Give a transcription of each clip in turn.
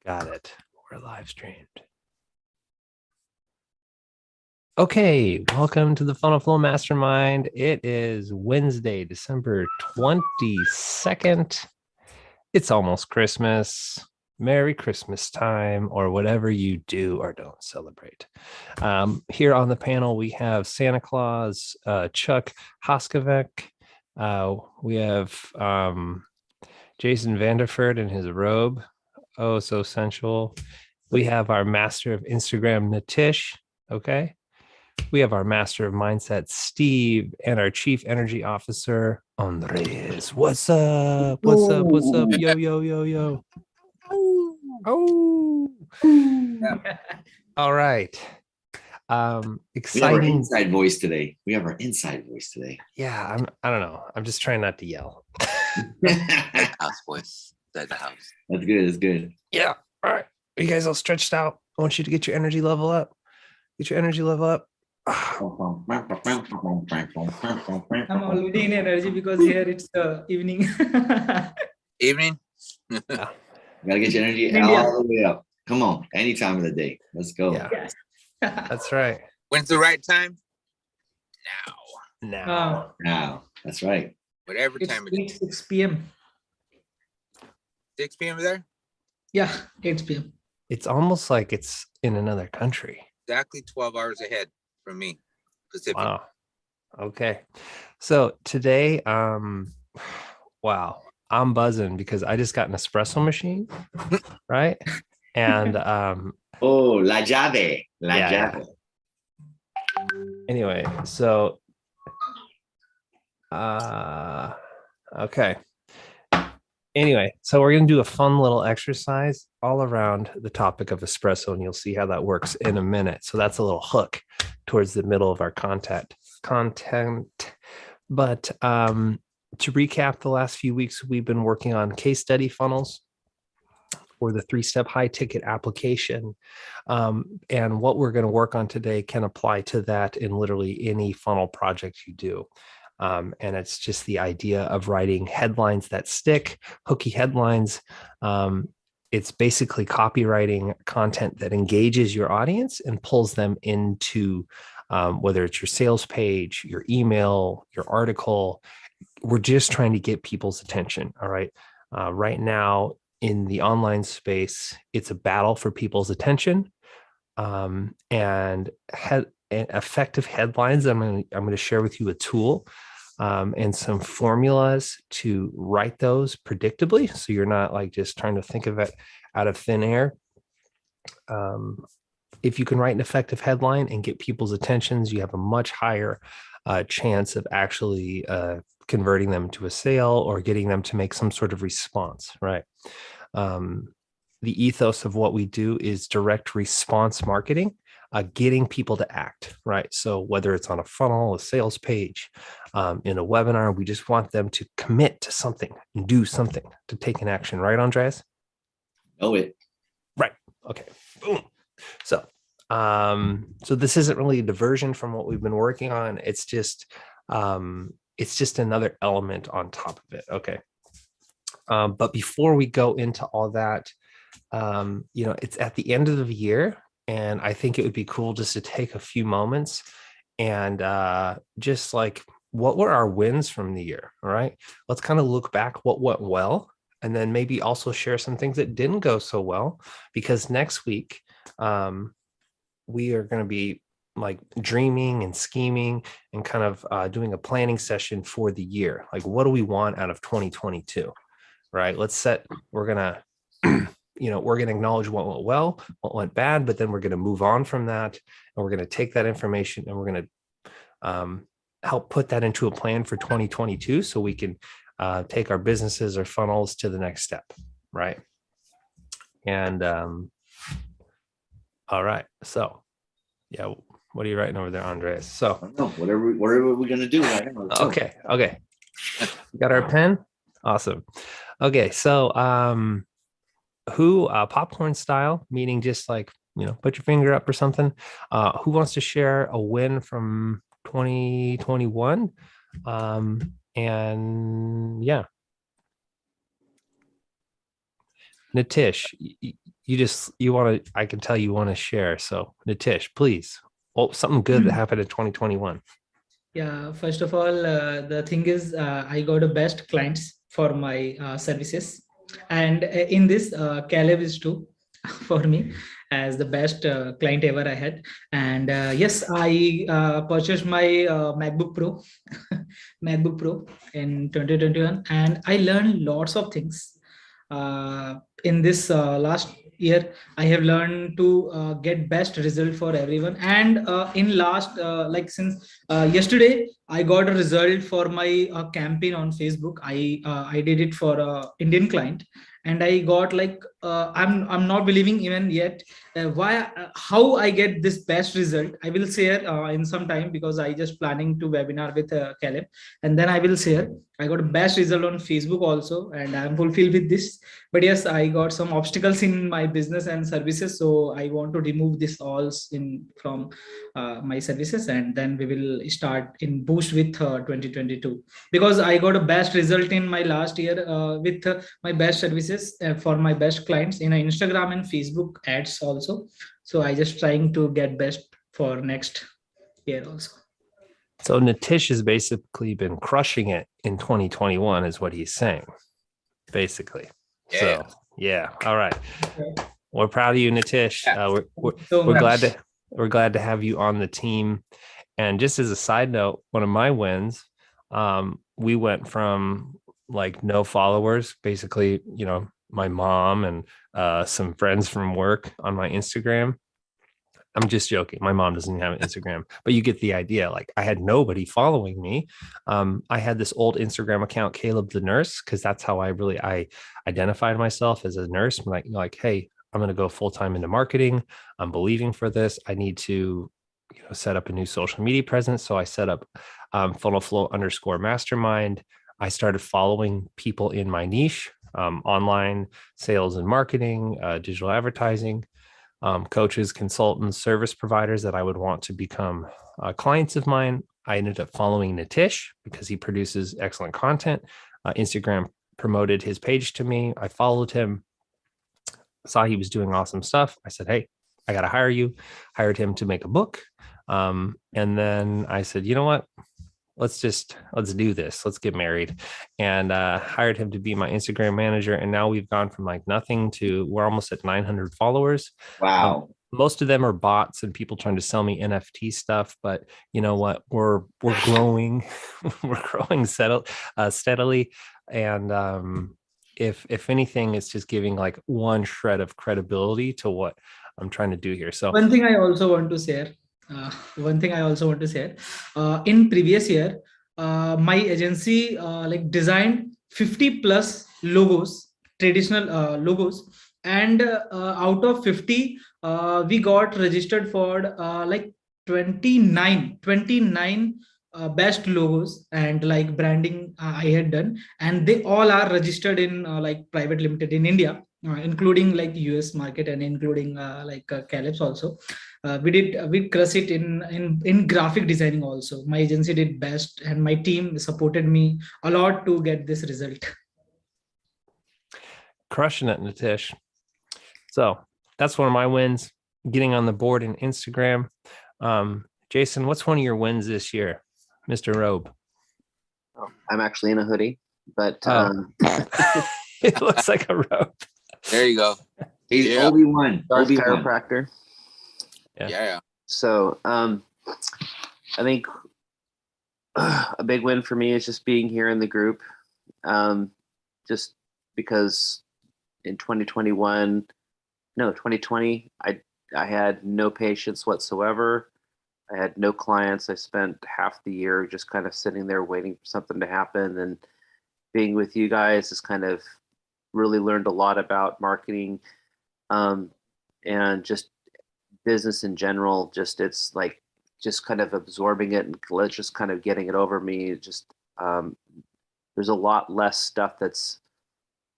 Got it. We're live streamed. Okay, welcome to the FunnelFlow Mastermind. It is Wednesday, December 22nd. It's almost Christmas. Merry Christmas time, or whatever you do or don't celebrate. Here on the panel, we have Santa Claus, Chuck Hoskevek. We have Jason Vanderford in his robe. Oh, so sensual. We have our master of Instagram, Natish. Okay. We have our master of mindset, Steve, and our chief energy officer, Andres. What's up? What's up? What's up? Yo, yo, yo, yo. Oh. All right. We have our Exciting. inside voice today. Yeah, I don't know. I'm just trying not to yell. House voice. That's the house. That's good. That's good. Yeah. All right. Are you guys all stretched out? I want you to get your energy level up. Get your energy level up. I'm already in energy because here it's evening. Evening. Gotta get your energy India. all the way up. Come on, any time of the day. Let's go. Yeah. Yes. That's right. When's the right time? Now. Now, that's right. Whatever It's time it is. 6 p.m. 6 p.m. there? Yeah, 8 p.m. It's almost like it's in another country. Exactly 12 hours ahead from me. Pacific. Wow. Okay. So today, wow, I'm buzzing because I just got an espresso machine, right? And Oh, la llave. La Yeah, llave. anyway, so okay. Anyway, so we're going to do a fun little exercise all around the topic of espresso, and you'll see how that works in a minute. So that's a little hook towards the middle of our content. But to recap, the last few weeks, we've been working on case study funnels for the 3-step high ticket application. And what we're going to work on today can apply to that in literally any funnel project you do. And it's just the idea of writing headlines that stick, hooky headlines. It's basically copywriting content that engages your audience and pulls them into whether it's your sales page, your email, your article. We're just trying to get people's attention. All right. Right now in the online space, it's a battle for people's attention. And effective headlines. I'm going to share with you a tool and some formulas to write those predictably. So you're not like just trying to think of it out of thin air. If you can write an effective headline and get people's attentions, you have a much higher chance of actually converting them to a sale or getting them to make some sort of response, right? The ethos of what we do is direct response marketing, getting people to act, right? So whether it's on a funnel, a sales page, in a webinar, we just want them to commit to something and do something to take an action, right, Andres? Know it. Right. Okay. Boom. So, so this isn't really a diversion from what we've been working on. It's just another element on top of it. Okay. But before we go into all that, it's at the end of the year, and I think it would be cool just to take a few moments and just like, what were our wins from the year? All right. Let's kind of look back what went well, and then maybe also share some things that didn't go so well, because next week we are going to be like dreaming and scheming and kind of doing a planning session for the year. Like, what do we want out of 2022? Right. We're going to, we're going to acknowledge what went well, what went bad, but then we're going to move on from that. And we're going to take that information and we're going to help put that into a plan for 2022 so we can take our businesses or funnels to the next step. Right. And all right. So, yeah. What are you writing over there, Andres? So, I don't know. Whatever we're gonna do right now. Okay. Got our pen. Awesome. Okay. So, popcorn style, meaning just like, put your finger up or something. Who wants to share a win from 2021? And yeah. Nitish, you want to, I can tell you want to share. So Nitish, please. Oh, something good that happened in 2021. Yeah, first of all, the thing is, I got the best clients for my services, and in this, Caleb is too for me as the best client ever I had. And yes, I purchased my MacBook Pro, MacBook Pro in 2021, and I learned lots of things. In this last year, I have learned to get best result for everyone. And in last, like since yesterday, I got a result for my campaign on Facebook. I did it for a Indian client, and I got like I'm not believing even yet why how I get this best result. I will share in some time because I just planning to webinar with Caleb, and then I will share. I got a best result on Facebook also, and I'm fulfilled with this. But yes, I got some obstacles in my business and services, so I want to remove this all in from my services, and then we will start in boost with 2022, because I got a best result in my last year with my best services for my best clients in Instagram and Facebook ads also. So I just trying to get best for next year also. So Nitish has basically been crushing it in 2021 is what he's saying, basically. Yeah. So yeah. All right. We're proud of you, Nitish. We're glad to have you on the team. And just as a side note, one of my wins, we went from like no followers, basically, you know, my mom and some friends from work on my Instagram. I'm just joking. My mom doesn't have an Instagram, but you get the idea. Like I had nobody following me. I had this old Instagram account, Caleb the Nurse, because that's how I identified myself as a nurse. I'm like, hey, I'm going to go full time into marketing. I'm believing for this. I need to, you know, set up a new social media presence. So I set up FunnelFlow _ Mastermind. I started following people in my niche, online sales and marketing, digital advertising. Coaches, consultants, service providers that I would want to become clients of mine. I ended up following Nitish because he produces excellent content. Instagram promoted his page to me. I followed him, saw he was doing awesome stuff. I said, hey, I got to hire you. Hired him to make a book. And then I said, you know what? Let's do this. Let's get married. And hired him to be my Instagram manager. And now we've gone from like nothing to we're almost at 900 followers. Wow. Most of them are bots and people trying to sell me NFT stuff. But you know what? We're growing. We're growing steadily. And if anything, it's just giving like one shred of credibility to what I'm trying to do here. So One thing I also want to share. In previous year, my agency like designed 50 plus logos, traditional logos, and out of 50, we got registered for like 29 best logos and like branding I had done, and they all are registered in like private limited in India, including like US market and including Caleb's also. We crush it in graphic designing also. My agency did best, and my team supported me a lot to get this result. Crushing it, Nitish. So that's one of my wins, getting on the board in Instagram. Jason, what's one of your wins this year, Mr. Robe? Oh, I'm actually in a hoodie, but It looks like a robe. there you go. He's Obi-Wan. Obi-Wan. Chiropractor. Yeah. So I think a big win for me is just being here in the group. Just because in 2020, I had no patience whatsoever. I had no clients. I spent half the year just kind of sitting there waiting for something to happen. And being with you guys has kind of really learned a lot about marketing and just business in general. Just it's like just kind of absorbing it and just kind of getting it over me. Just there's a lot less stuff that's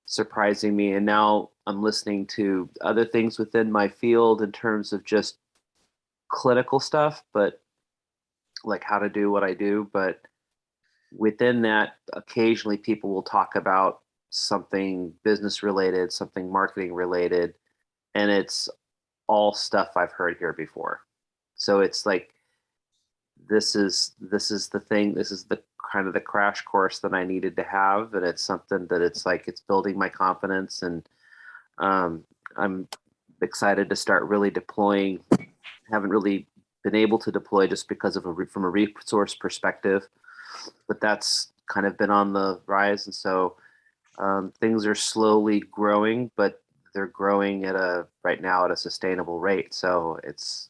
surprising me. And now I'm listening to other things within my field in terms of just clinical stuff, but like how to do what I do. But within that, occasionally people will talk about something business related, something marketing related, and it's all stuff I've heard here before. So it's like, this is the thing, this is the kind of the crash course that I needed to have. And it's something that it's like, it's building my confidence, and I'm excited to start really deploying. Haven't really been able to deploy just because of from a resource perspective, but that's kind of been on the rise. And so things are slowly growing, but they're growing right now at a sustainable rate. So it's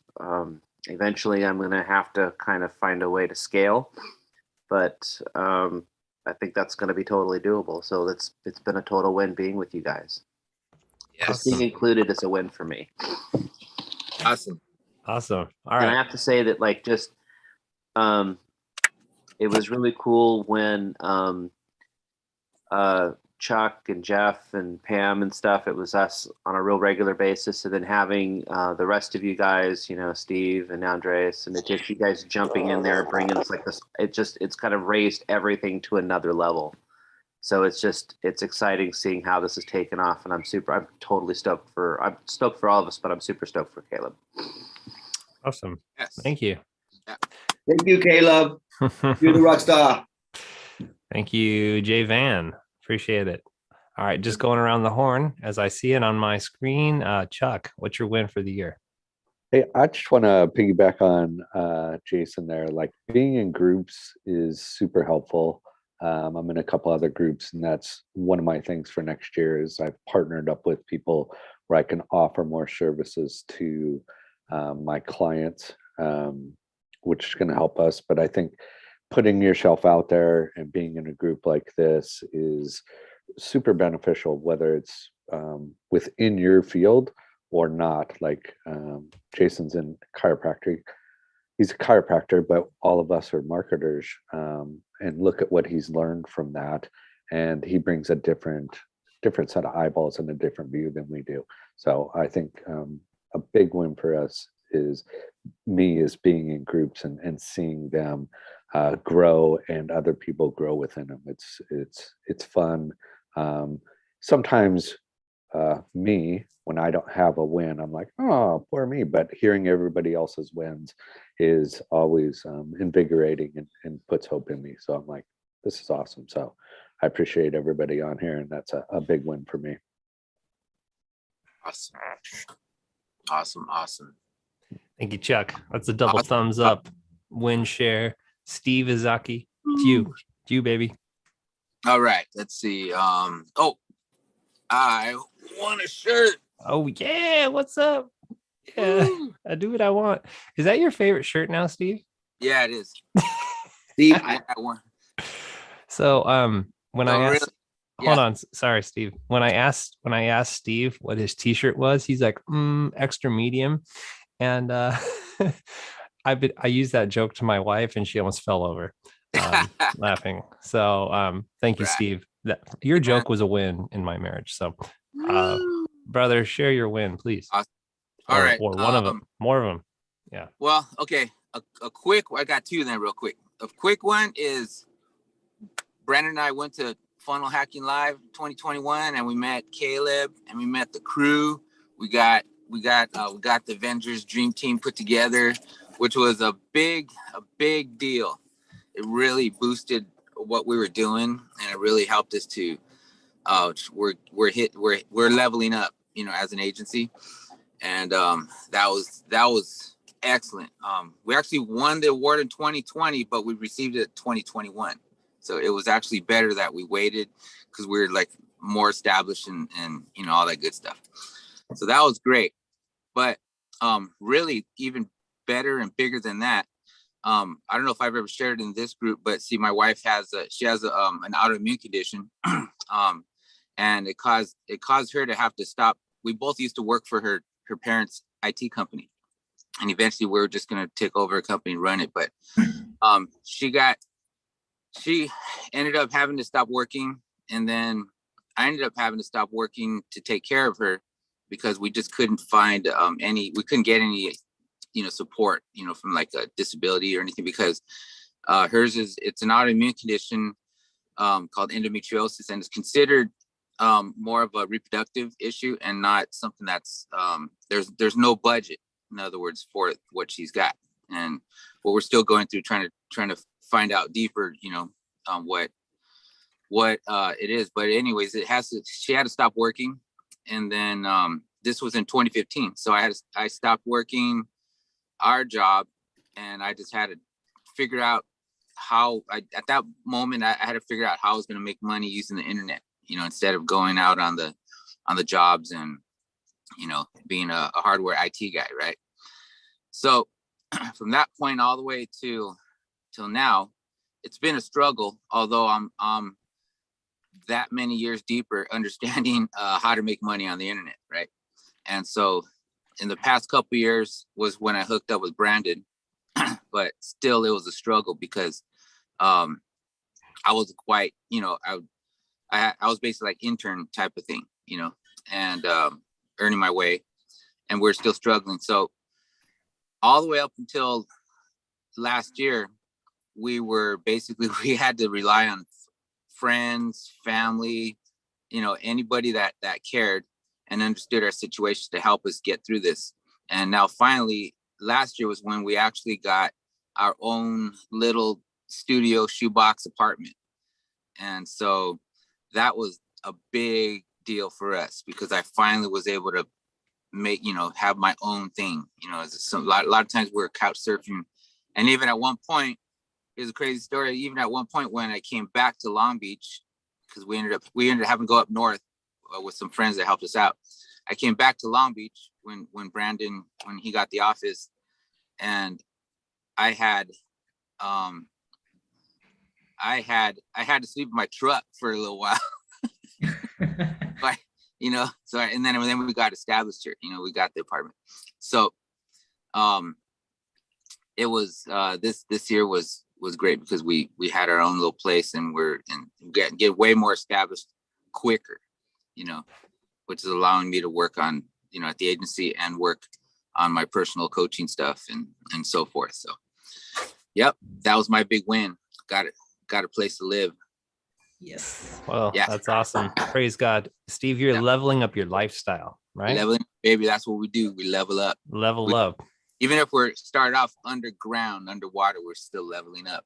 eventually I'm going to have to kind of find a way to scale, but I think that's going to be totally doable. So it's been a total win being with you guys. Just being included is a win for me. Awesome. All right. And I have to say that, like, just it was really cool when Chuck and Jeff and Pam and stuff, it was us on a real regular basis, and then having the rest of you guys, you know, Steve and Andres, and just you guys jumping in there, bringing us like this, it's kind of raised everything to another level. So it's exciting seeing how this has taken off, and I'm totally stoked for all of us, but I'm super stoked for Caleb. Awesome. Yes. Thank you. Yeah. Thank you, Caleb. You're the rock star. Thank you, Jay Van. Appreciate it. All right, just going around the horn as I see it on my screen. Chuck, what's your win for the year? Hey, I just want to piggyback on Jason there. Like, being in groups is super helpful. I'm in a couple other groups, and that's one of my things for next year is I've partnered up with people where I can offer more services to my clients, which is going to help us. But I think putting yourself out there and being in a group like this is super beneficial, whether it's within your field or not. Like Jason's in chiropractic. He's a chiropractor, but all of us are marketers, and look at what he's learned from that. And he brings a different set of eyeballs and a different view than we do. So I think a big win for us is being in groups and seeing them grow and other people grow within them. It's fun. Sometimes when I don't have a win, I'm like, oh, poor me. But hearing everybody else's wins is always invigorating and puts hope in me. So I'm like, this is awesome. So I appreciate everybody on here, and that's a big win for me. Awesome. Thank you, Chuck. That's a double thumbs up. Win share. Steve Izaki. It's you, baby. All right. Let's see. I want a shirt. Oh yeah, what's up? Yeah, I do what I want. Is that your favorite shirt now, Steve? Yeah, it is. Steve, I want. So when I asked, really? hold on, sorry, Steve. When I asked Steve what his t-shirt was, he's like, extra medium. And I used that joke to my wife, and she almost fell over laughing. So thank you, Steve. Your joke was a win in my marriage. So brother, share your win, please. Awesome. All right. Or one of them, more of them. Yeah. Well, okay. A quick, I got two then real quick. A quick one is Brandon and I went to Funnel Hacking Live 2021, and we met Caleb and we met the crew. We got the Avengers Dream Team put together, which was a big deal. It really boosted what we were doing, and it really helped us to we're leveling up, as an agency. And that was excellent. We actually won the award in 2020, but we received it in 2021. So it was actually better that we waited, because we were like more established and all that good stuff. So that was great. But really even better and bigger than that, I don't know if I've ever shared it in this group, but see, my wife has an autoimmune condition, and it caused her to have to stop. We both used to work for her parents' IT company, and eventually we were just going to take over a company and run it. But she ended up having to stop working, and then I ended up having to stop working to take care of her, because we just couldn't find we couldn't get any support from like a disability or anything, because it's an autoimmune condition called endometriosis, and it's considered more of a reproductive issue and not something that's there's no budget, in other words, for what she's got. And what we're still going through, trying to find out deeper, what it is. But anyways, she had to stop working. And then this was in 2015. So I stopped working our job, and I just had to figure out how at that moment I had to figure out how I was going to make money using the internet, instead of going out on the jobs and, being a hardware IT guy. Right. So from that point all the way till now, it's been a struggle, although I'm that many years deeper understanding how to make money on the internet. Right. And so in the past couple of years was when I hooked up with Brandon, but still it was a struggle because I was quite, I was basically like intern type of thing, and earning my way, and we're still struggling. So all the way up until last year, we had to rely on friends, family, anybody that cared and understood our situation to help us get through this. And now finally, last year was when we actually got our own little studio shoebox apartment. And so that was a big deal for us because I finally was able to make, have my own thing. A lot of times we're couch surfing. And even at one point, here's a crazy story. Even at one point when I came back to Long Beach, because we ended up having to go up north with some friends that helped us out. I came back to Long Beach when Brandon, when he got the office, and I had to sleep in my truck for a little while. But, and then we got established here, we got the apartment. So it was this year was great because we had our own little place and we're get way more established quicker, which is allowing me to work on, at the agency and work on my personal coaching stuff and so forth. So, yep, that was my big win. Got a place to live. Yes. Well, Yeah. That's awesome. Praise God. Steve, you're leveling up your lifestyle, right? Leveling, baby, that's what we do. We level up. Level up. Even if we're started off underwater, we're still leveling up.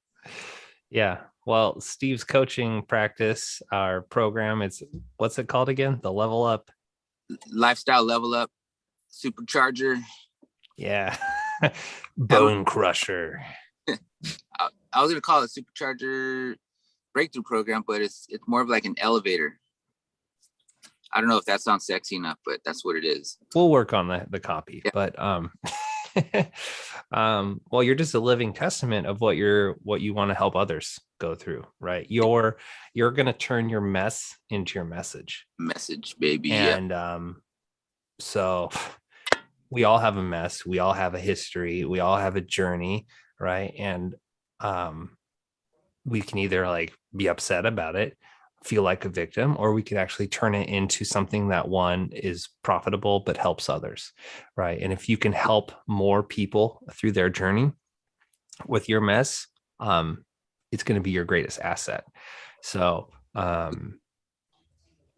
Yeah. Well, Steve's coaching practice, our program, what's it called again? The Level Up. Lifestyle Level Up Supercharger. Yeah. Bone Crusher. I was going to call it Supercharger Breakthrough Program, but it's more of like an elevator. I don't know if that sounds sexy enough, but that's what it is. We'll work on the copy, yeah. But well, you're just a living testament of what you want to help others go through, right? You're going to turn your mess into your message, baby. And so we all have a mess, we all have a history, we all have a journey, right? And we can either like be upset about it, feel like a victim, or we could actually turn it into something that one is profitable but helps others, right? And if you can help more people through their journey with your mess, it's going to be your greatest asset. So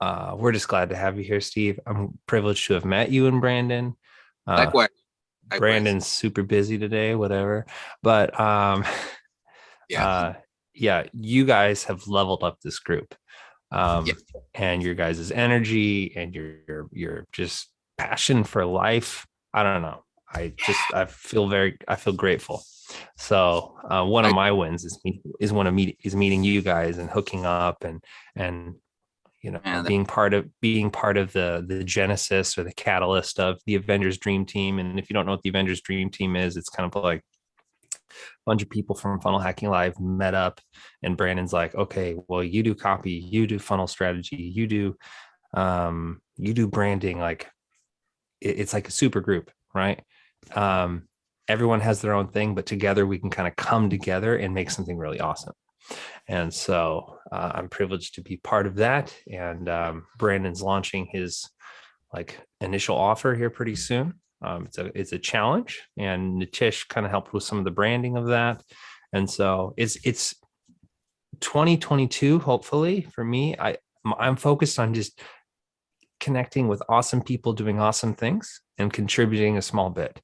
we're just glad to have you here, Steve. I'm privileged to have met you and Brandon. Likewise. Brandon's super busy today, whatever, but yeah, you guys have leveled up this group. And your guys' energy and your just passion for life. I don't know. I feel grateful. So one of my wins is meeting you guys and hooking up and being part of the genesis or the catalyst of the Avengers Dream Team. And if you don't know what the Avengers Dream Team is, it's kind of like bunch of people from Funnel Hacking Live met up, and Brandon's like, okay, well, you do copy, you do funnel strategy, you do branding. Like it's like a super group, right? Everyone has their own thing, but together we can kind of come together and make something really awesome. And so I'm privileged to be part of that. And Brandon's launching his like initial offer here pretty soon. It's a challenge, and Nitish kind of helped with some of the branding of that. And so it's 2022. Hopefully for me, I'm focused on just connecting with awesome people doing awesome things and contributing a small bit,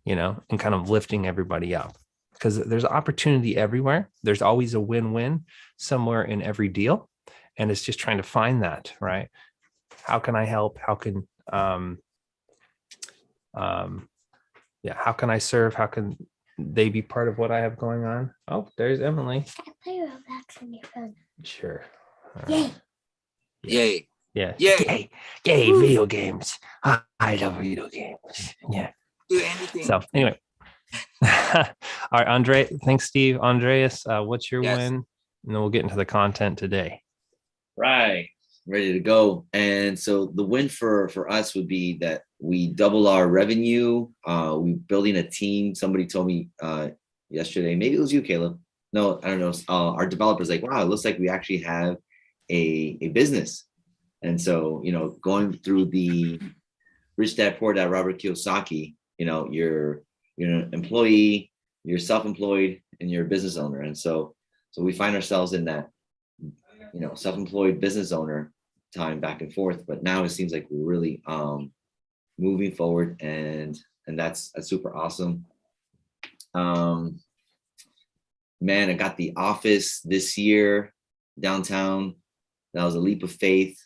and kind of lifting everybody up, because there's opportunity everywhere. There's always a win-win somewhere in every deal. And it's just trying to find that, right? How can I help? How can, how can I serve? How can they be part of what I have going on? Oh, there's Emily. Can I play Roblox on your phone? Sure. Yay. Yay. Yeah. Yay. Yay, video games. I love video games. Yeah. Do anything. So anyway. All right, Andre. Thanks, Steve. Andreas, what's your Yes. win? And then we'll get into the content today. Right. Ready to go. And so the win for us would be that we double our revenue. We're building a team. Somebody told me yesterday, maybe it was you, Caleb. No, I don't know. Our developer's like, wow, it looks like we actually have a business. And so, going through the Rich Dad Poor Dad, Robert Kiyosaki, you're an employee, you're self-employed, and you're a business owner. And so we find ourselves in that, self-employed business owner time back and forth. But now it seems like we're really moving forward, and that's super awesome. Man, I got the office this year downtown. That was a leap of faith.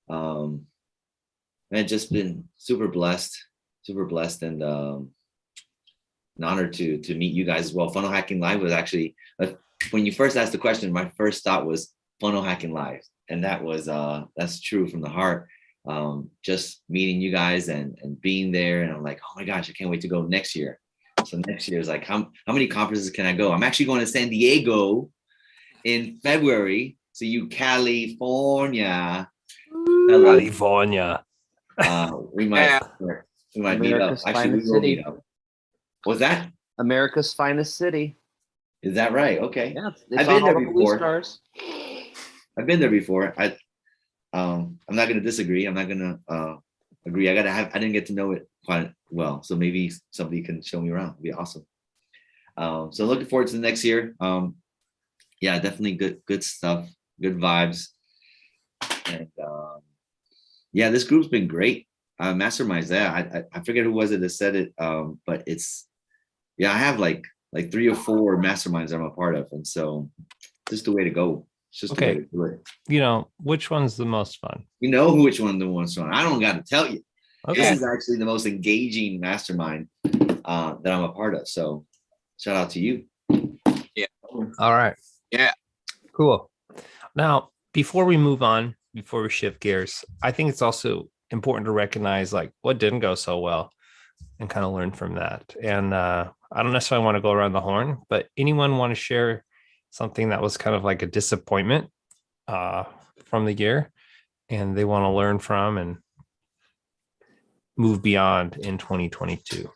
I've just been super blessed, and an honor to meet you guys as well. Funnel Hacking Live was actually, when you first asked the question, my first thought was Funnel Hacking Live, and that was that's true from the heart. Just meeting you guys and being there, and I'm like, oh my gosh, I can't wait to go next year. So next year is like, how many conferences can I go? I'm actually going to San Diego in February. So you California. California. We might meet up. America's Actually, we finest will city. meet up. What's that? America's finest city. Is that right? Okay. Yeah, I've been there all the blue before. stars. I've been there before. I'm not going to disagree. I'm not going to agree. I didn't get to know it quite well. So maybe somebody can show me around. It'd be awesome. So looking forward to the next year. Yeah, definitely good stuff. Good vibes. And yeah, this group's been great. Masterminds. Yeah, I forget who was it that said it. But it's, yeah, I have like 3 or 4 masterminds I'm a part of. And so just the way to go. It's just the way to do it. Which one's the most fun? You know which one the most fun. I don't got to tell you. Okay. This is actually the most engaging mastermind that I'm a part of. So shout out to you. Yeah. All right. Yeah. Cool. Now, before we move on, before we shift gears, I think it's also important to recognize like what didn't go so well and kind of learn from that. And I don't necessarily want to go around the horn, but anyone want to share something that was kind of like a disappointment from the year and they want to learn from and move beyond in 2022?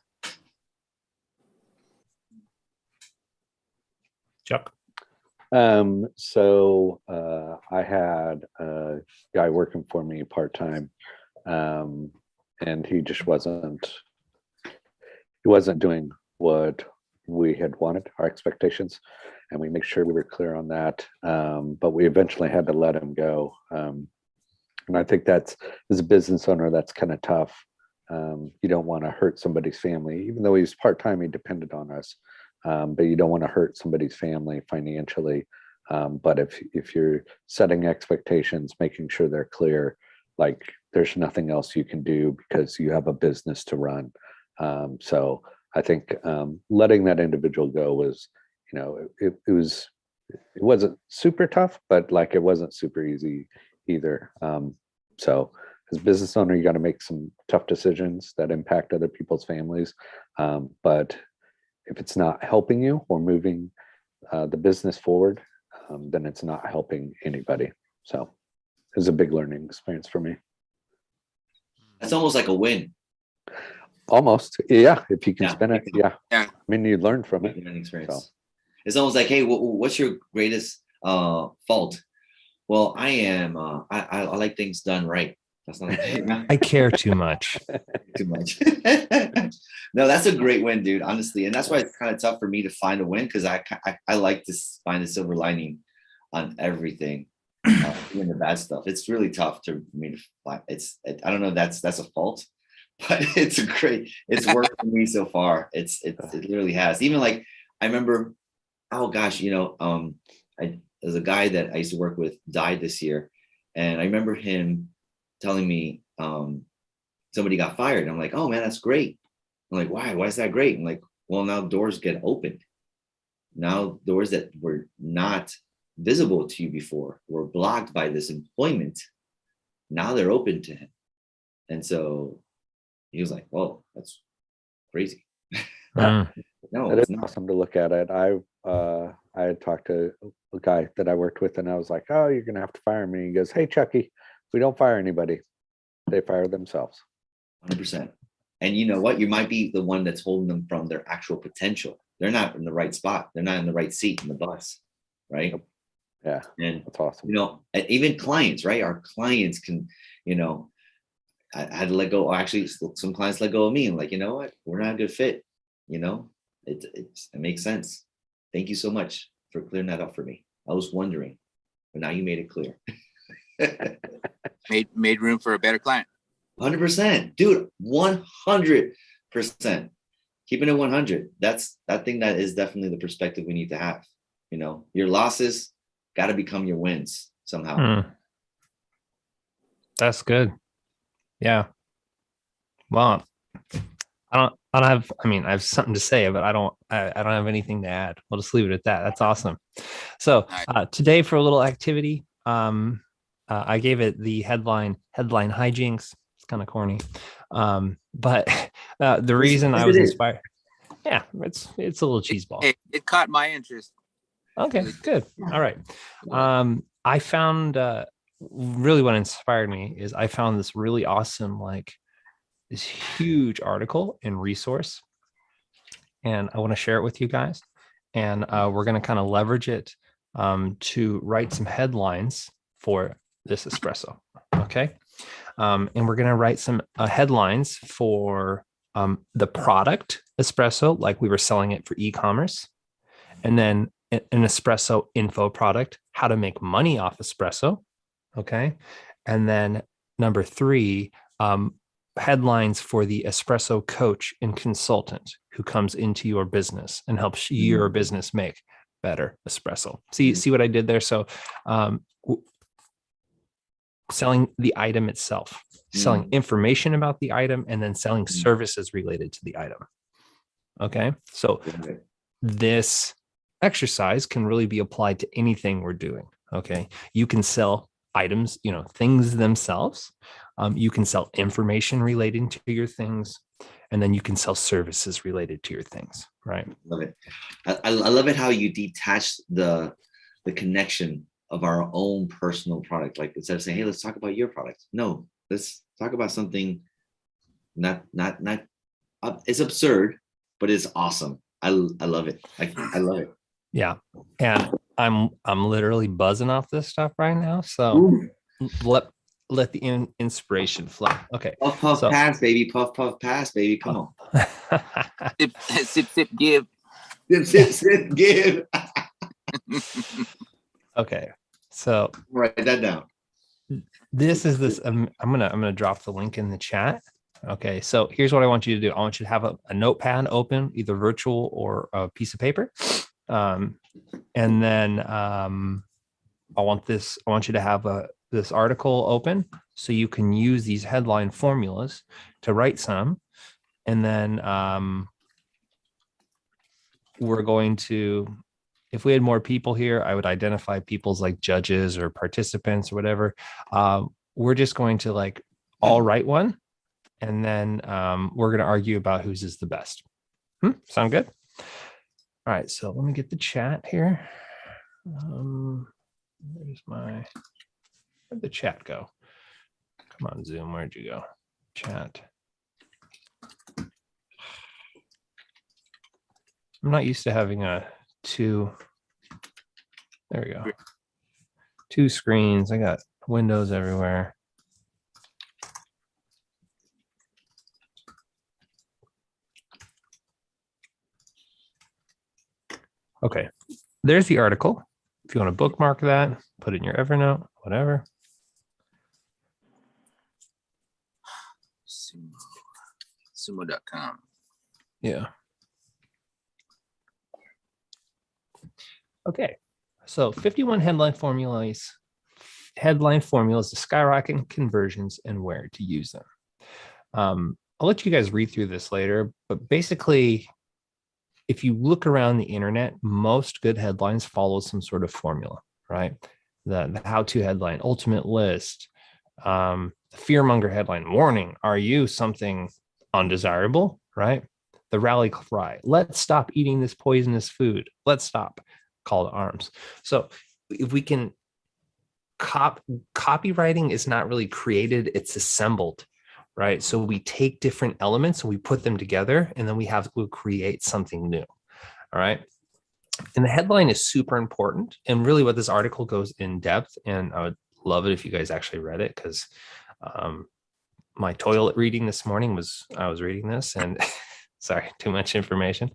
Chuck? So I had a guy working for me part-time, and he just wasn't doing what we had wanted, our expectations, and we make sure we were clear on that. But we eventually had to let him go. And I think that's, as a business owner, that's kind of tough. You don't want to hurt somebody's family, even though he's part-time, he depended on us. But you don't want to hurt somebody's family financially. But if you're setting expectations, making sure they're clear, like there's nothing else you can do because you have a business to run. So I think letting that individual go was, it wasn't super tough, but like it wasn't super easy either. So as a business owner, you got to make some tough decisions that impact other people's families. But if it's not helping you or moving the business forward, then it's not helping anybody. So it was a big learning experience for me. That's almost like a win. Almost, yeah. If you can Yeah. spin it, yeah. Yeah. I mean, you learn from it. Learning experience. So. It's almost like, hey, what's your greatest fault? Well, I am. I like things done right. That's not I care too much. too much. No, that's a great win, dude. Honestly, and that's why it's kind of tough for me to find a win because I like to find a silver lining on everything. Even the bad stuff. It's really tough for me to find. I don't know if that's a fault, but it's worked for me so far. It literally has. Even like, I remember, oh gosh, there's a guy that I used to work with died this year. And I remember him telling me somebody got fired. And I'm like, oh man, that's great. I'm like, why? Why is that great? I'm like, well, now doors get opened. Now doors that were not visible to you before were blocked by this employment. Now they're open to him. And so he was like, whoa, that's crazy. No, That it's is not. awesome to look at it. I had talked to a guy that I worked with, and I was like, oh, you're gonna have to fire me. He goes, hey Chucky, we don't fire anybody. They fire themselves. 100%. And you know what? You might be the one that's holding them from their actual potential. They're not in the right spot. They're not in the right seat in the bus, right? Yeah, And that's awesome. Even clients, right? Our clients can, I had to let go. Actually, some clients let go of me. I'm like, you know what? We're not a good fit. It makes sense. Thank you so much for clearing that up for me. I was wondering, but now you made it clear. Made room for a better client. 100%, dude. 100%. Keeping it 100. That is definitely the perspective we need to have. Your losses got to become your wins somehow. That's good. Yeah. Well, I have something to say, but I don't have anything to add. We'll just leave it at that. That's awesome. So today, for a little activity, I gave it the headline Hijinx. It's kind of corny. But the reason I was inspired, yeah, it's a little cheese ball. It caught my interest. Okay, good. All right. I found really what inspired me is I found this really awesome, this huge article and resource, and I want to share it with you guys. And we're going to kind of leverage it to write some headlines for this espresso. Okay. And we're going to write some headlines for the product espresso, like we were selling it for e-commerce, and then an espresso info product, how to make money off espresso. Okay. And then number 3, headlines for the espresso coach and consultant who comes into your business and helps your business make better espresso. See what I did there? So selling the item itself, selling information about the item, and then selling services related to the item. Okay. So this exercise can really be applied to anything we're doing. Okay. You can sell items, things themselves. You can sell information relating to your things, and then you can sell services related to your things. Right. Love it. I love it how you detach the connection of our own personal product. Like, instead of saying, hey, let's talk about your product. No, let's talk about something not it's absurd, but it's awesome. I love it. I love it. Yeah. And I'm literally buzzing off this stuff right now. So let the inspiration flow. Okay. Puff, puff, pass, baby. Puff, puff, pass, baby. Come on. Sip, sip, give. Sip, sip, sip, give. Okay. So write that down. This. I'm gonna drop the link in the chat. Okay. So here's what I want you to do. I want you to have a notepad open, either virtual or a piece of paper. And then I want you to have this article open so you can use these headline formulas to write some. And then we're going to, if we had more people here, I would identify people's like judges or participants or whatever. We're just going to all write one. And then we're going to argue about whose is the best. Sound good? All right, so let me get the chat here. Where'd the chat go? Come on, Zoom, where'd you go? Chat. I'm not used to having there we go. 2 screens. I got windows everywhere. Okay, there's the article. If you want to bookmark that, put it in your Evernote, whatever. Sumo.com. Yeah. Okay. So 51 headline formulas to skyrocket conversions and where to use them. I'll let you guys read through this later, but basically, if you look around the internet, most good headlines follow some sort of formula, right? The how-to headline, ultimate list, the fearmonger headline, warning, are you something undesirable, right? The rally cry, let's stop eating this poisonous food. Let's stop, call to arms. So if we can, copywriting is not really created, it's assembled, right? So we take different elements and we put them together, and then we'll create something new. All right. And the headline is super important. And really what this article goes in depth, and I would love it if you guys actually read it, because my toilet reading this morning I was reading this and sorry, too much information.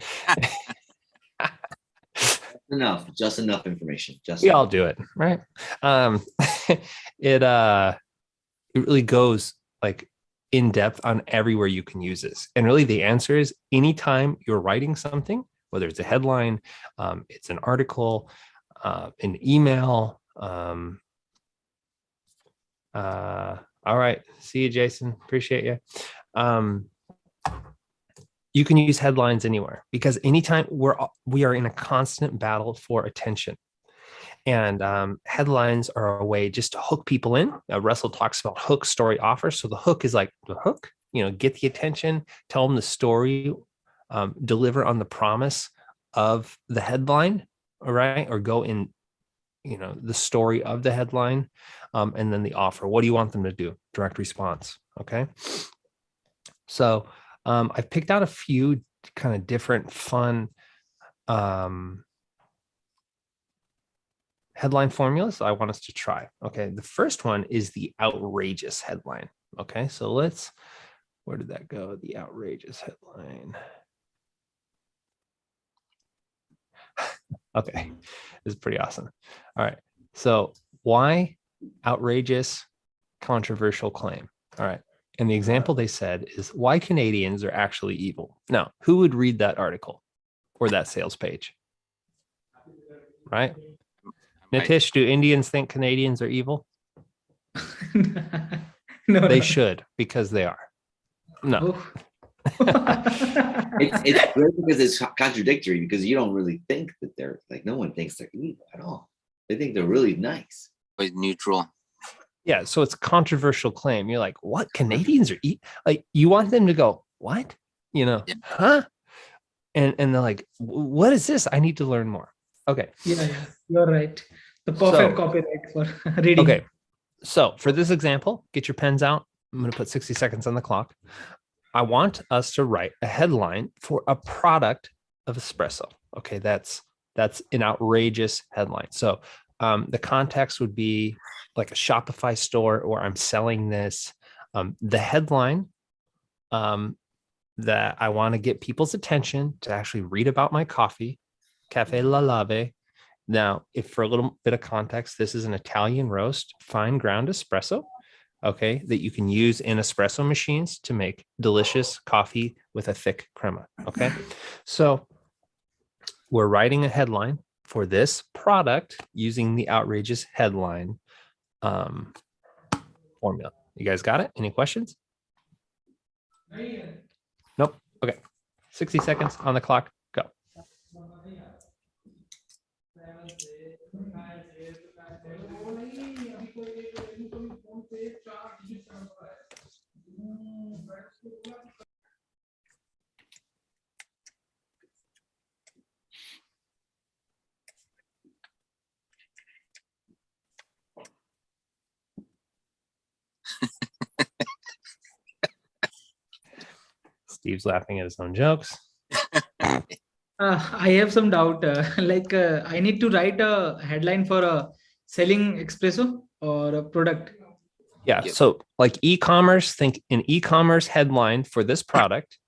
Just enough information. We all do it, right? It really goes like in depth on everywhere you can use this. And really the answer is anytime you're writing something, whether it's a headline, it's an article, an email. All right. See you, Jason. Appreciate you. You can use headlines anywhere, because anytime we are in a constant battle for attention. And headlines are a way just to hook people in. Russell talks about hook, story, offer. So the hook is like the hook, get the attention, tell them the story, deliver on the promise of the headline, all right? Or go in, the story of the headline, and then the offer. What do you want them to do? Direct response, okay? So I've picked out a few kind of different fun headline formulas I want us to try. Okay, the first one is the outrageous headline. Okay, so where did that go? The outrageous headline. Okay, this is pretty awesome. All right, so why outrageous controversial claim? All right, and the example they said is why Canadians are actually evil. Now, who would read that article or that sales page? Right? Nitish, do Indians think Canadians are evil? No, They should, because they are. No. It's great because it's contradictory, because you don't really think that they're like, no one thinks they're evil at all. They think they're really nice. But neutral. Yeah, so it's a controversial claim. You're like, what? Canadians are like, you want them to go, what? Huh? And they're like, what is this? I need to learn more. Okay. Yeah, you're right. The perfect copyright for reading. Okay. So for this example, get your pens out. I'm going to put 60 seconds on the clock. I want us to write a headline for a product of espresso. Okay, that's an outrageous headline. So the context would be like a Shopify store, or I'm selling this. The headline that I want to get people's attention to actually read about my coffee, Cafe La Lave. Now, if for a little bit of context, this is an Italian roast, fine ground espresso, okay, that you can use in espresso machines to make delicious coffee with a thick crema, okay? So we're writing a headline for this product using the outrageous headline formula. You guys got it? Any questions? Nope. Okay. 60 seconds on the clock. Go. Steve's laughing at his own jokes. I have some doubt. I need to write a headline for a selling espresso or a product. Yeah. Yep. So like e-commerce, think an e-commerce headline for this product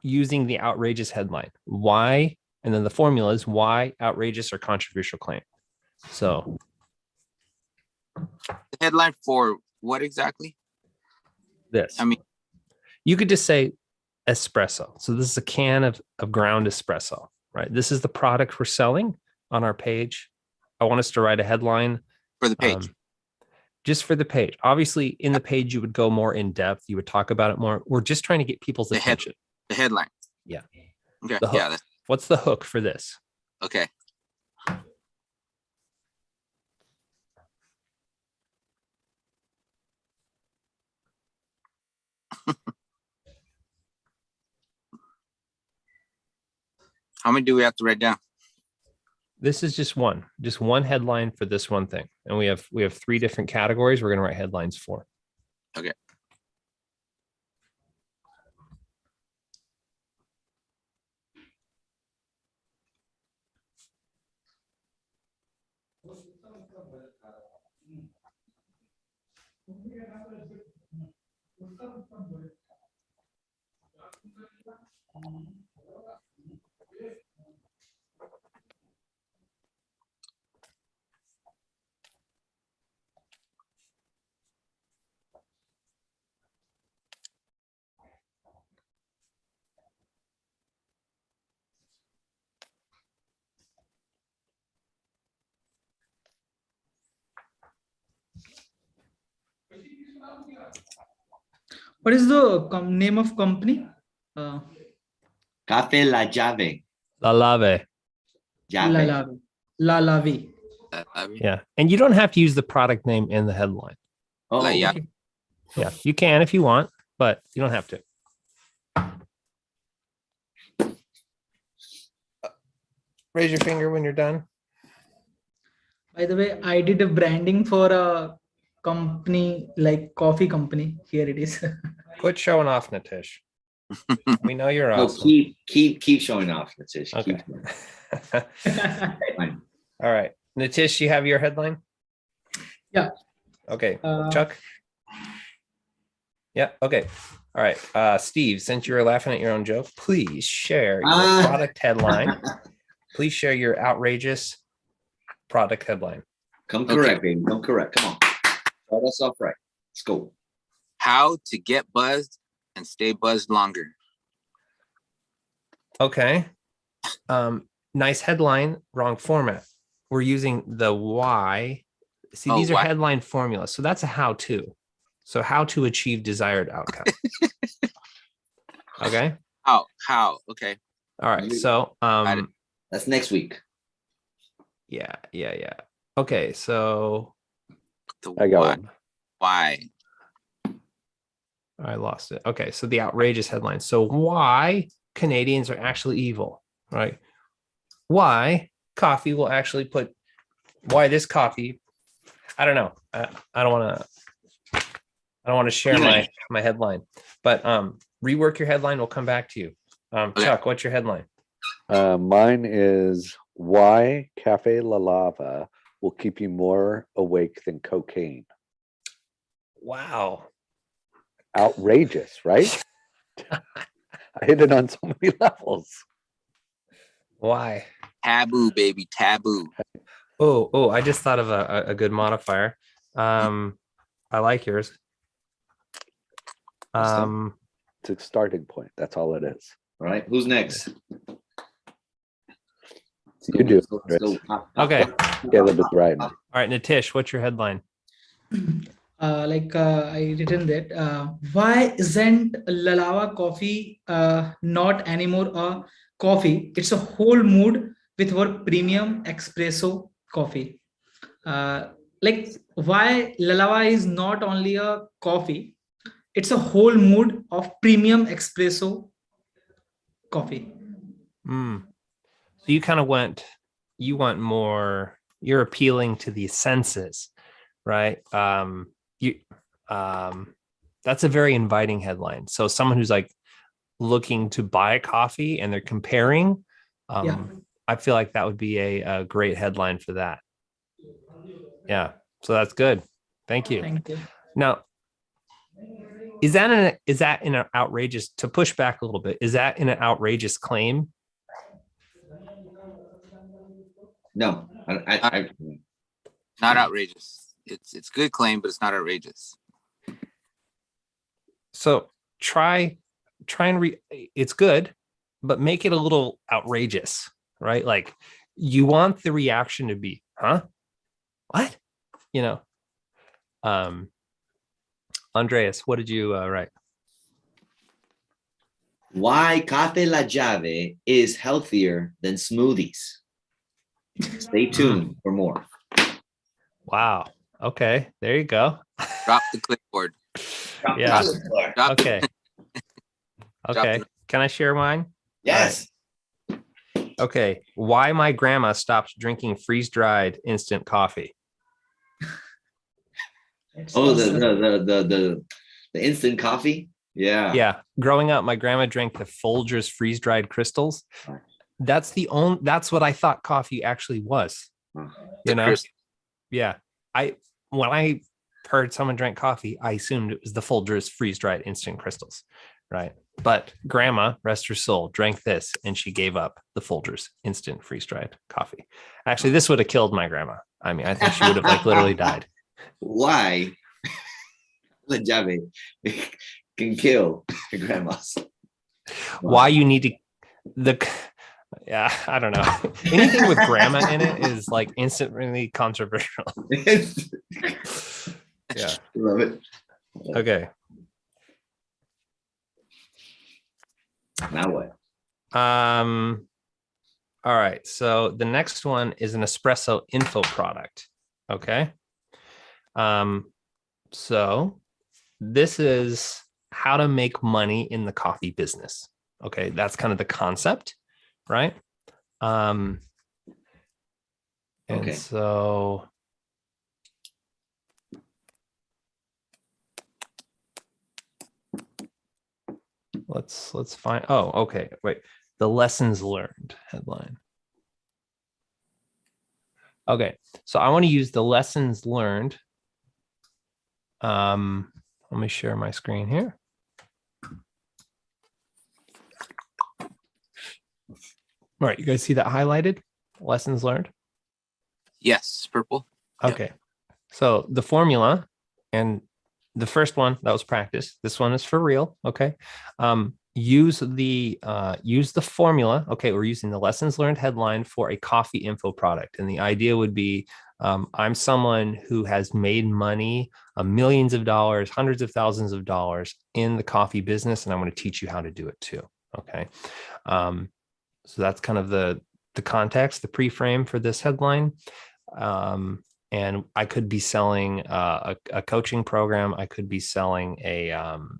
using the outrageous headline. Why? And then the formula is why outrageous or controversial claim. So The headline for what exactly? This. I mean, You could just say espresso. So this is a can of ground espresso, right? This is the product we're selling on our page. I want us to write a headline for the page. Just for the page. Obviously, in the page, you would go more in depth. You would talk about it more. We're just trying to get people's attention. The headline. Yeah. Okay. The hook. Yeah. What's the hook for this? Okay. How many do we have to write down? This is just one headline for this one thing. And we have 3 different categories we're going to write headlines for. Okay. What is the name of company? Cafe La Llave. La Lave. Llave. Lalavi. Yeah. And you don't have to use the product name in the headline. Oh, Like, yeah. Okay. Yeah. You can if you want, but you don't have to. Raise your finger when you're done. By the way, I did a branding for a company like coffee company. Here it is. Quit showing off, Nitish. We know you're no, awesome. keep showing off, Nitish. Okay. Keep fine. All right. Nitish, you have your headline? Yeah. Okay. Chuck? Yeah. Okay. All right. Steve, since you were laughing at your own joke, please share your product headline. Please share your outrageous product headline. Come correct, baby. Come correct. Come on. Start us off right. Let's go. How to get buzzed and stay buzzed longer. Okay. Nice headline, wrong format. We're using the why. See, these are why? headline formulas. So that's a how-to. So how to achieve desired outcome. Okay. How? Okay. All right. So That's next week. yeah. Okay. So I got one. Why? I lost it. Okay. So the outrageous headline. So why Canadians are actually evil, right? Why coffee will actually why this coffee, I don't know. I don't want to share my headline, but rework your headline. We'll come back to you. Chuck, what's your headline? Mine is why Cafe La Lava will keep you more awake than cocaine. Wow. Outrageous, right? I hit it on so many levels. Why? Taboo, baby. Taboo. Oh, I just thought of a good modifier. I like yours. It's a starting point. That's all it is. All right. Who's next? You do. Let's go. Okay. Caleb is right. All right, Nitish, what's your headline? I written that why isn't Lalawa coffee not anymore a coffee? It's a whole mood with our premium espresso coffee. Like why Lalawa is not only a coffee, it's a whole mood of premium espresso coffee. So you kind of you're appealing to the senses, right? That's a very inviting headline. So someone who's like looking to buy a coffee and they're comparing, I feel like that would be a great headline for that. Yeah. So that's good. Thank you. Thank you. Now, is that in an outrageous, to push back a little bit, is that in an outrageous claim? No, I Not outrageous. it's good claim, but it's not outrageous. So try and it's good, but make it a little outrageous, right? Like you want the reaction to be, huh? What? You know, Andreas, what did you write? Why Cafe La Llave is healthier than smoothies. Stay tuned for more. Wow. Okay. There you go. Drop the clipboard. Yeah. Drop Okay. Okay. Can I share mine? Yes. Okay. Why my grandma stopped drinking freeze-dried instant coffee. Oh, the instant coffee. Yeah. Yeah. Growing up, my grandma drank the Folgers freeze-dried crystals. That's what I thought coffee actually was. You know? Yeah. When I heard someone drank coffee, I assumed it was the Folgers freeze-dried instant crystals, right? But grandma, rest her soul, drank this and she gave up the Folgers instant freeze-dried coffee. Actually, this would have killed my grandma. I mean, I think she would have like literally died. Why? La Llave can kill grandmas. Why you need to yeah, I don't know. Anything with grandma in it is like instantly controversial. Yeah. Love it. Okay. Now what? All right. So the next one is an espresso info product. Okay. So this is how to make money in the coffee business. Okay. That's kind of the concept, right? And Okay. so let's find, oh, okay. Wait, the lessons learned headline. Okay. So I want to use the lessons learned. Let me share my screen here. All right, you guys see that highlighted? Lessons learned? Yes, purple. Okay. So the formula, and the first one, that was practice. This one is for real. Okay. Use the formula. Okay, we're using the lessons learned headline for a coffee info product. And the idea would be I'm someone who has made money, millions of dollars, hundreds of thousands of dollars in the coffee business, and I want to teach you how to do it too. Okay. So that's kind of the context, the pre-frame for this headline. And I could be selling a coaching program. I could be selling an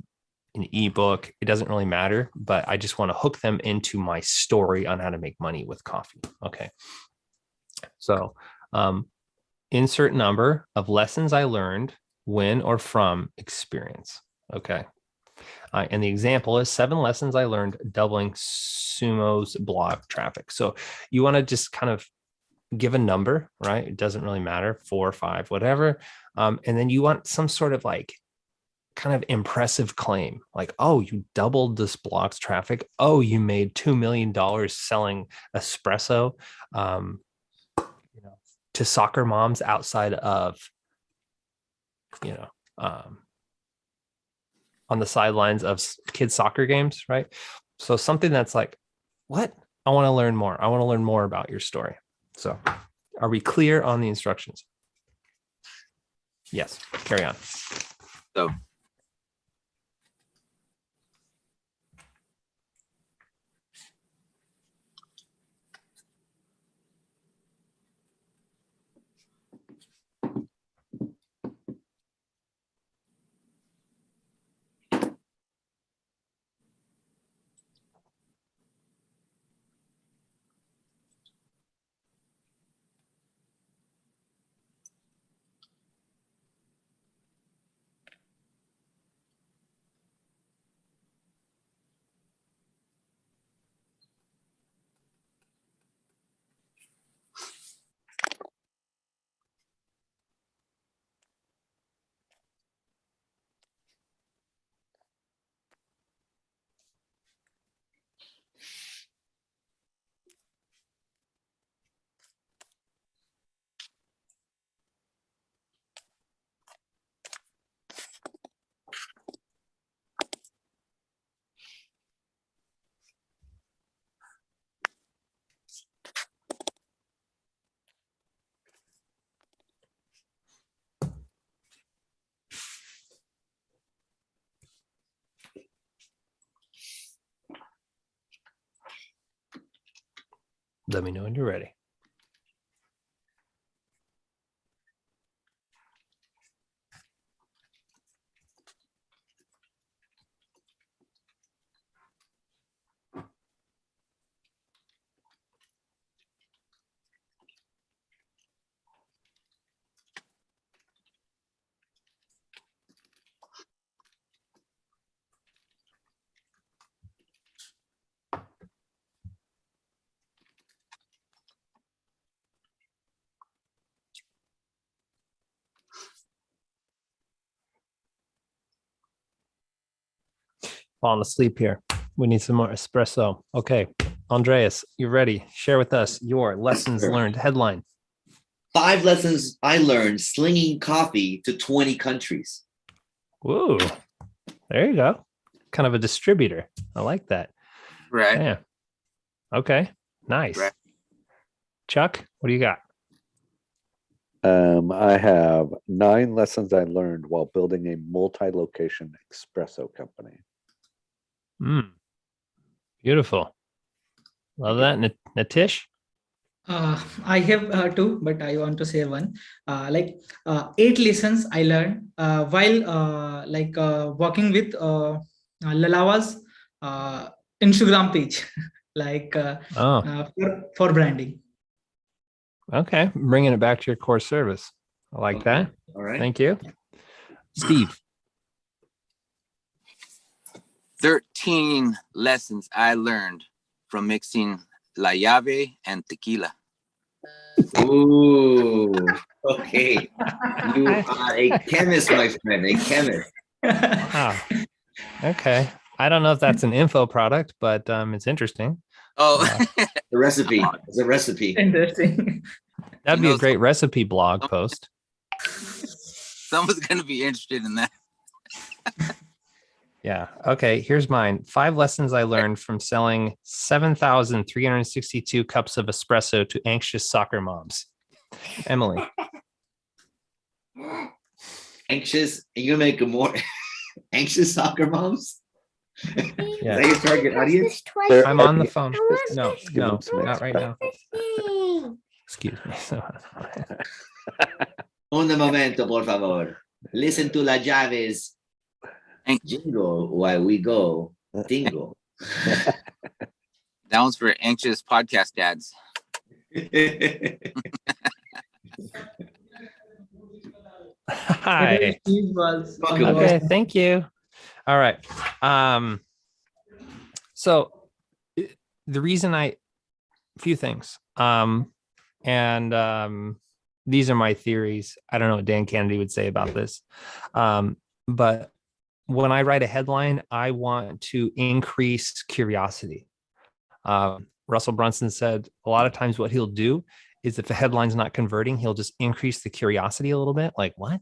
ebook. It doesn't really matter, but I just want to hook them into my story on how to make money with coffee. Okay. So insert number of lessons I learned when or from experience. Okay. And the example is 7 lessons I learned doubling Sumo's blog traffic. So you want to just kind of give a number, right? It doesn't really matter, 4 or 5, whatever. And then you want some sort of like kind of impressive claim, like, oh, you doubled this blog's traffic. Oh, you made $2 million selling espresso, to soccer moms outside of, on the sidelines of kids' soccer games, right? So something that's like, what? I want to learn more. I want to learn more about your story. So are we clear on the instructions? Yes, carry on. So Let me know when you're ready. Falling asleep here. We need some more espresso. Okay, Andreas, you're ready. Share with us your lessons Sure. learned headline. 5 lessons I learned slinging coffee to 20 countries. Woo, there you go. Kind of a distributor. I like that. Right. Yeah. Okay, nice. Right. Chuck, what do you got? I have 9 lessons I learned while building a multi-location espresso company. Beautiful. Love that. Natish? I have 2, but I want to say one. 8 lessons I learned while working with Lalawa's Instagram page, for branding. Okay. Bringing it back to your core service. I like that. All right. Thank you. Steve. 13 lessons I learned from mixing La Llave and tequila. Ooh, okay. You are a chemist, my friend, a chemist. Wow. Okay. I don't know if that's an info product, but it's interesting. Oh, The recipe. It's a recipe. Interesting. That'd You be know, a great recipe blog post. someone's going to be interested in that. Yeah. Okay. Here's mine. 5 lessons I learned from selling 7,362 cups of espresso to anxious soccer moms. Emily. Anxious. Are you gonna make a more anxious soccer moms? Yeah. Is that your target audience? I'm on the phone. No, Give no, them some not right now. Interesting. Excuse me. Un momento, por favor. Listen to La Llave's jingle while we go. Tingle. That one's for anxious podcast dads. Hi. Steve was on Welcome. Okay, the- thank you. All right. So the reason a few things. These are my theories. I don't know what Dan Kennedy would say about this. But when I write a headline, I want to increase curiosity. Russell Brunson said a lot of times what he'll do is if a headline's not converting, he'll just increase the curiosity a little bit. Like, what?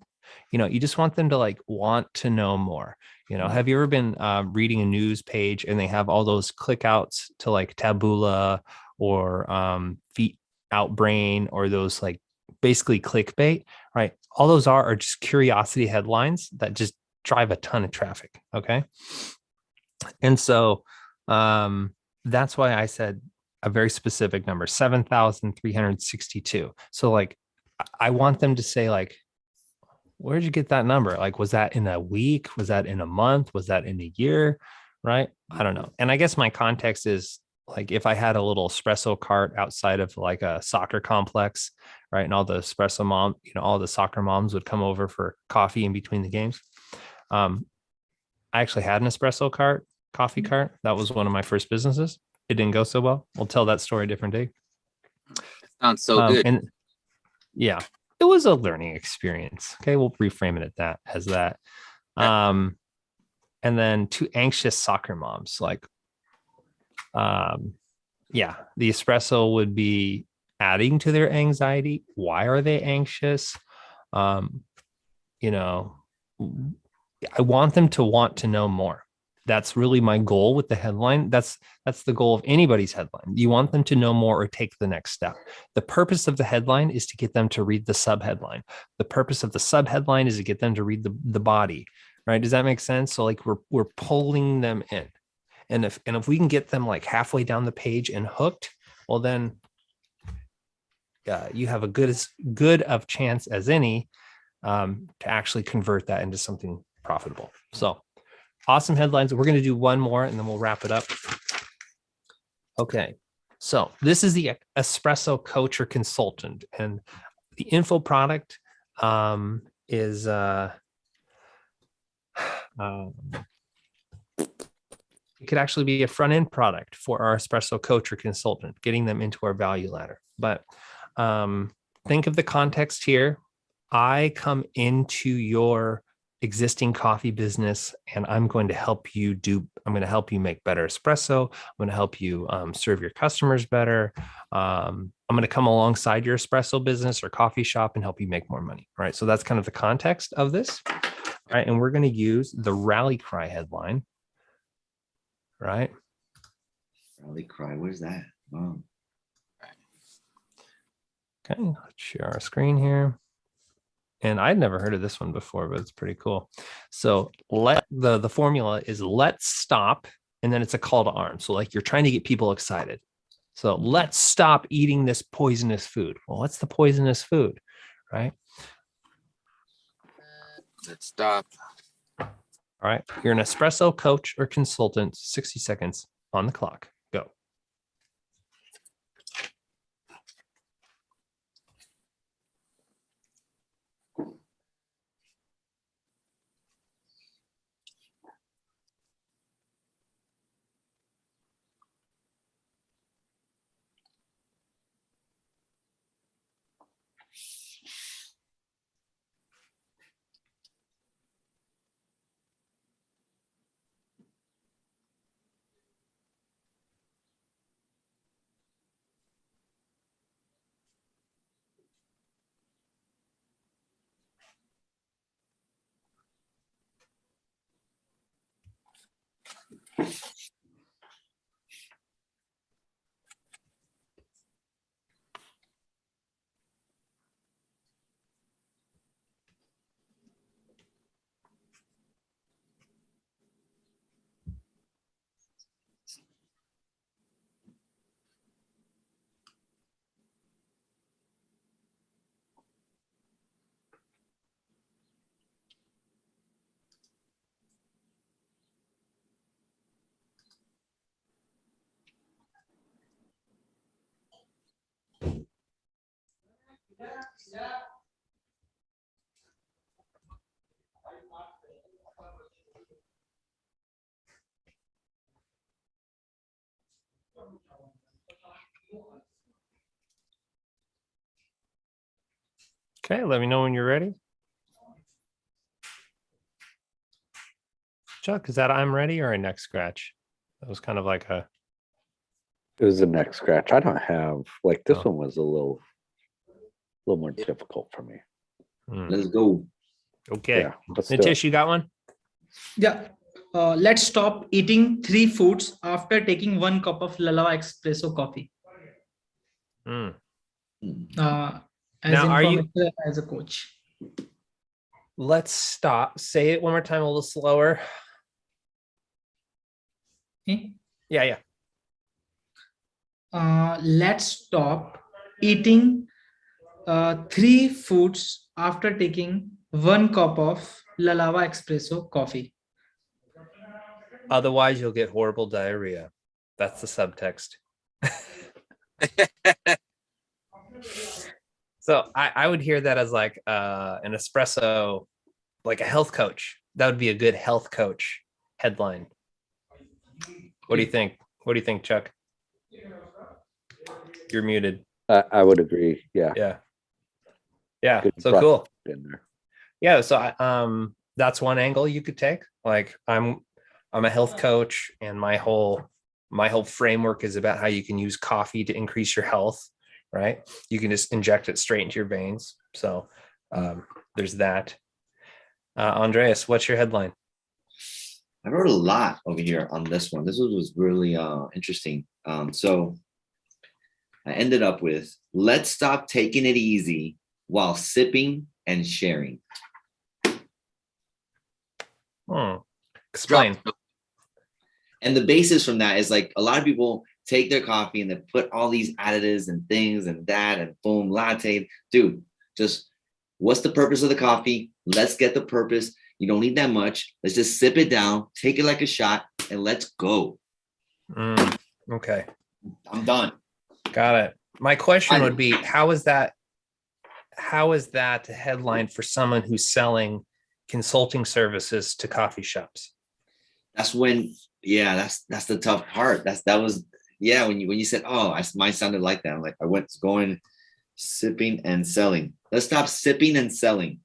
You just want them to want to know more. Have you ever been reading a news page and they have all those click outs to Taboola or Feet Out Brain or those basically clickbait, right? All those are just curiosity headlines that just drive a ton of traffic. Okay. And so that's why I said a very specific number, 7,362. So I want them to say where'd you get that number? Was that in a week? Was that in a month? Was that in a year? Right? I don't know. And I guess my context is if I had a little espresso cart outside of a soccer complex, right? And all the espresso mom, all the soccer moms would come over for coffee in between the games. I actually had an espresso cart, coffee cart. That was one of my first businesses. It didn't go so well. We'll tell that story a different day. Sounds so good. And yeah, it was a learning experience. Okay. We'll reframe it as that. And then to anxious soccer moms, the espresso would be adding to their anxiety. Why are they anxious? I want them to want to know more. That's really my goal with the headline. That's the goal of anybody's headline. You want them to know more or take the next step. The purpose of the headline is to get them to read the subheadline. The purpose of the subheadline is to get them to read the body, right? Does that make sense? So we're pulling them in. And if we can get them halfway down the page and hooked, well, then you have a good of chance as any to actually convert that into something profitable. So awesome headlines. We're going to do one more and then we'll wrap it up. Okay. So this is the espresso coach or consultant, and the info product is it could actually be a front end product for our espresso coach or consultant, getting them into our value ladder. But think of the context here. I come into your existing coffee business and I'm going to help you make better espresso. I'm going to help you serve your customers better. I'm going to come alongside your espresso business or coffee shop and help you make more money. Right. So that's kind of the context of this. Right. And we're going to use the rally cry headline. Right. Rally cry. Where's that? Wow. Okay. Let's share our screen here. And I'd never heard of this one before, but it's pretty cool. So the formula is let's stop, and then it's a call to arms. So like you're trying to get people excited. So let's stop eating this poisonous food. Well, what's the poisonous food, right? Let's stop. All right. You're an espresso coach or consultant, 60 seconds on the clock. Go. Okay, let me know when you're ready. Chuck, is that I'm ready or a neck scratch? That was kind of like a... It was a neck scratch. I don't have, like, this Oh. one was a little more difficult for me. Let's go. Okay. Yeah, let's do it. Nitish, you got one? Yeah. Let's stop eating 3 foods after taking 1 cup of Lalava espresso coffee. Mm. As Now, are you- information as a coach. Let's stop. Say it one more time, a little slower. Okay. Yeah. Let's stop eating 3 foods after taking 1 cup of Lalava espresso coffee. Otherwise, you'll get horrible diarrhea. That's the subtext. So I would hear that as like an espresso, like a health coach. That would be a good health coach headline. What do you think? What do you think, Chuck? You're muted. I would agree. Yeah. Yeah. Good So breath cool. in there. Yeah. So that's one angle you could take. Like I'm a health coach, and my whole framework is about how you can use coffee to increase your health. Right? You can just inject it straight into your veins. So there's that. Andreas, what's your headline? I wrote a lot over here on this one. This was really interesting. So I ended up with, let's stop taking it easy while sipping and sharing. Explain. And the basis from that is like a lot of people take their coffee and then put all these additives and things and that and boom, latte. Dude, just what's the purpose of the coffee? Let's get the purpose. You don't need that much. Let's just sip it down, take it like a shot, and let's go. Okay. I'm done. Got it. My question would be, how is that a headline for someone who's selling consulting services to coffee shops? That's when, yeah, that's the tough part. When you said, oh, mine sounded like that. I'm like, I went going sipping and selling. Let's stop sipping and selling.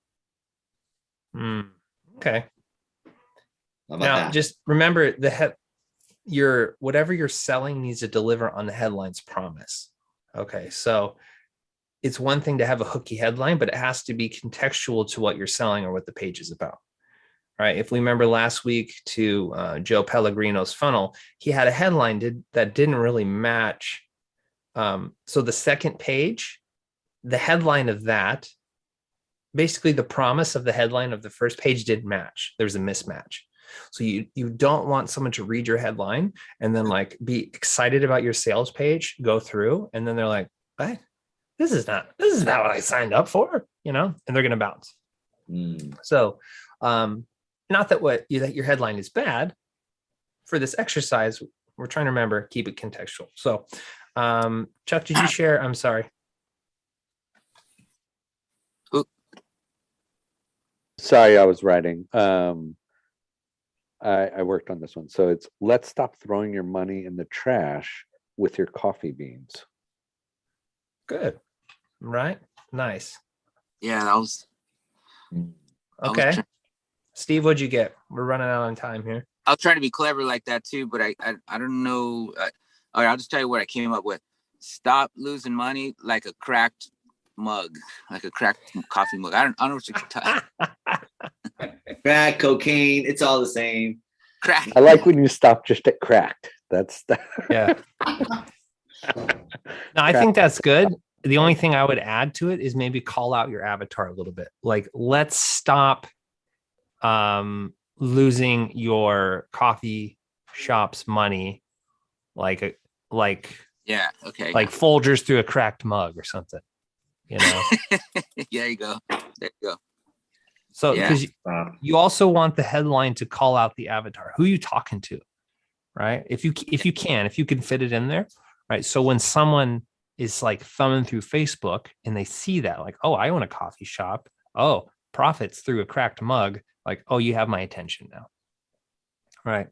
Okay. How about Now, that? just remember whatever you're selling needs to deliver on the headline's promise. Okay. So it's one thing to have a hooky headline, but it has to be contextual to what you're selling or what the page is about. Right. If we remember last week to Joe Pellegrino's funnel, he had a headline that didn't really match. So the second page, the headline of that, basically the promise of the headline of the first page didn't match. There's a mismatch. So you don't want someone to read your headline and then like be excited about your sales page, go through, and then they're like, what? This is not what I signed up for, and they're going to bounce. So, not that your headline is bad. For this exercise, we're trying to remember, keep it contextual. So, Chuck, did you share? I'm sorry. Sorry, I was writing. I worked on this one. So it's let's stop throwing your money in the trash with your coffee beans. Good. Right. Nice. Yeah, that was okay. Steve, what'd you get? We're running out on time here. I was trying to be clever like that too, but I don't know. All right, I'll just tell you what I came up with. Stop losing money like a cracked mug, like a cracked coffee mug. I don't know what you can touch. Crack, cocaine, it's all the same. Crack. I like when you stop just at cracked. That's yeah. No, I think that's good. The only thing I would add to it is maybe call out your avatar a little bit. Like, let's stop losing your coffee shop's money like yeah, okay, like Folgers through a cracked mug or something, Yeah, there you go. So because you also want the headline to call out the avatar, who you talking to, right? If you can fit it in there, right? So when someone is like thumbing through Facebook and they see that, like, oh, I own a coffee shop. Oh, profits through a cracked mug. Like, oh, you have my attention now. Right.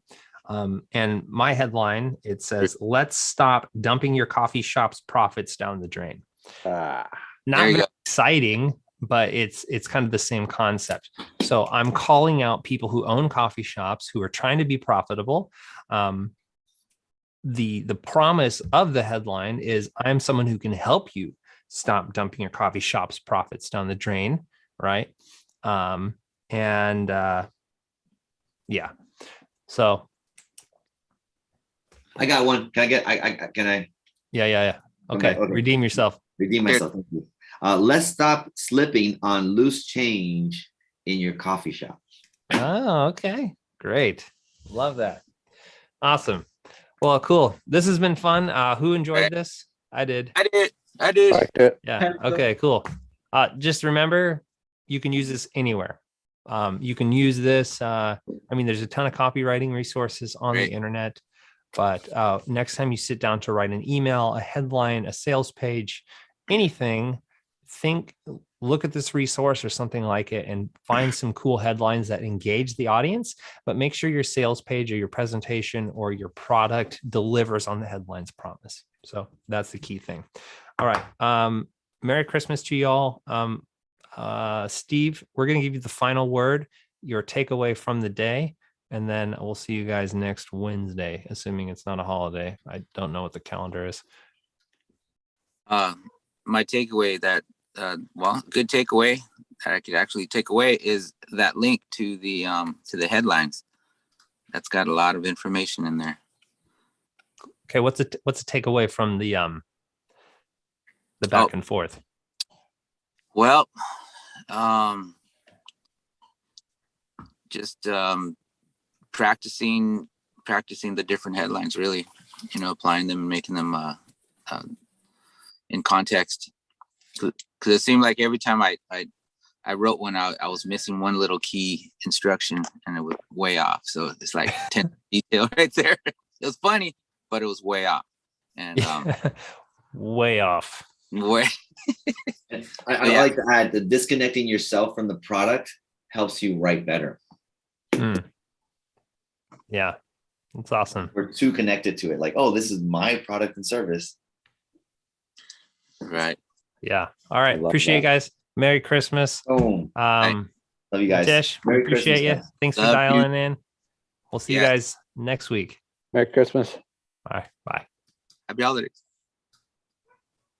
And my headline, it says, let's stop dumping your coffee shop's profits down the drain. Not very exciting, but it's kind of the same concept. So I'm calling out people who own coffee shops who are trying to be profitable. The promise of the headline is I'm someone who can help you stop dumping your coffee shop's profits down the drain, right? Yeah. So I got one. Can I? Yeah. Okay. Redeem yourself. Redeem myself. Thank you. Let's stop slipping on loose change in your coffee shop. Oh, okay. Great. Love that. Awesome. Well, cool. This has been fun. Who enjoyed this? I did. I did. Yeah. Okay, cool. Just remember, you can use this anywhere. You can use this. There's a ton of copywriting resources on the internet, but next time you sit down to write an email, a headline, a sales page, anything, look at this resource or something like it and find some cool headlines that engage the audience, but make sure your sales page or your presentation or your product delivers on the headline's promise. So that's the key thing. All right. Merry Christmas to y'all. Steve, we're going to give you the final word, your takeaway from the day, and then we'll see you guys next Wednesday, assuming it's not a holiday. I don't know what the calendar is. My takeaway good takeaway that I could actually take away is that link to the headlines. That's got a lot of information in there. Okay, what's the takeaway from the back and forth? Well, just practicing the different headlines, really. applying them and making them in context. Because it seemed like every time I wrote one out, I was missing one little key instruction and it was way off. So it's like 10 detail right there. It was funny, but it was way off. And way off. way. I Yeah. like to add that disconnecting yourself from the product helps you write better. Yeah, that's awesome. We're too connected to it. Like, oh, this is my product and service. Right. Yeah. All right. love Appreciate you that. guys. Merry Christmas. Boom. Love Love you guys. Tish, Merry appreciate Christmas, you. guys. Thanks for Love you. dialing in. We'll see you Yeah. guys next week. Merry Christmas. All right. Bye. Happy holidays.